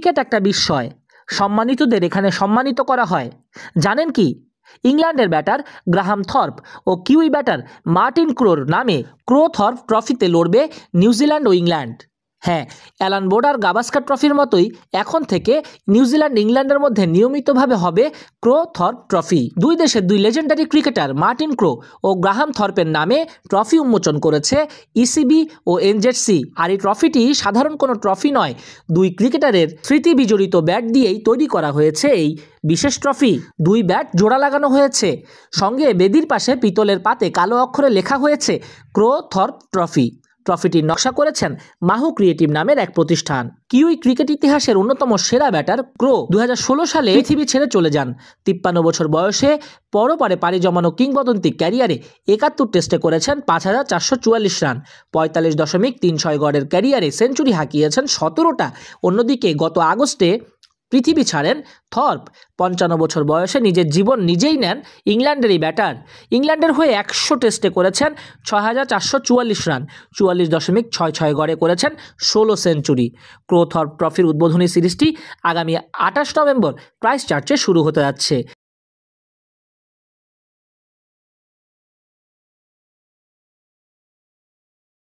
Cricket একটা বিস্ময়, সম্মানিতদের এখানে সম্মানিত করা হয়। জানেন কি, ইংল্যান্ডের ব্যাটার গ্রাহাম থর্প ও কিউই ব্যাটার মার্টিন ক্রোর নামে ক্রো থর্প ট্রফিতে লড়বে নিউজিল্যান্ড ও ইংল্যান্ড। হ্যাঁ, অ্যালান বোর্ডার গাভাস্কার ট্রফির মতোই এখন থেকে নিউজিল্যান্ড ইংল্যান্ডের মধ্যে নিয়মিতভাবে হবে ক্রো থর্প ট্রফি। দুই দেশের দুই লেজেন্ডারি ক্রিকেটার মার্টিন ক্রো ও গ্রাহাম থর্পের নামে ট্রফি উন্মোচন করেছে ইসিবি ও এনজেডসি। আর এই ট্রফিটি সাধারণ কোনো ট্রফি নয়, দুই ক্রিকেটারের স্মৃতি বিজড়িত ব্যাট দিয়েই তৈরি করা হয়েছে এই বিশেষ ট্রফি। দুই ব্যাট জোড়া লাগানো হয়েছে, সঙ্গে বেদির পাশে পিতলের পাতে কালো অক্ষরে লেখা হয়েছে ক্রো থর্প ট্রফি। ট্রফিটির নকশা করেছেন মাহু ক্রিয়েটিভ নামের এক প্রতিষ্ঠান। কিউই ক্রিকেট ইতিহাসের অন্যতম সেরা ব্যাটার ক্রো 2016 সালে পৃথিবী ছেড়ে চলে যান। 53 বছর বয়সে পরপারে পাড়ি জমানো কিংবদন্তি ক্যারিয়ারে 71 টেস্টে করেছেন 5444 রান, 45.36 গড়ের ক্যারিয়ারে সেঞ্চুরি হাঁকিয়েছেন 17টা। অন্যদিকে গত আগস্টে পৃথিবী ছাড়েন থর্প। 55 বছর বয়সে নিজের জীবন নিজেই নেন ইংল্যান্ডেরই ব্যাটার। ইংল্যান্ডের হয়ে 100 টেস্টে করেছেন 6444 রান, 44.66 গড়ে করেছেন 16 সেঞ্চুরি। ক্রো থর্প ট্রফির উদ্বোধনী সিরিজটি আগামী 28 নভেম্বর ক্রাইস্টচার্চে শুরু হতে যাচ্ছে।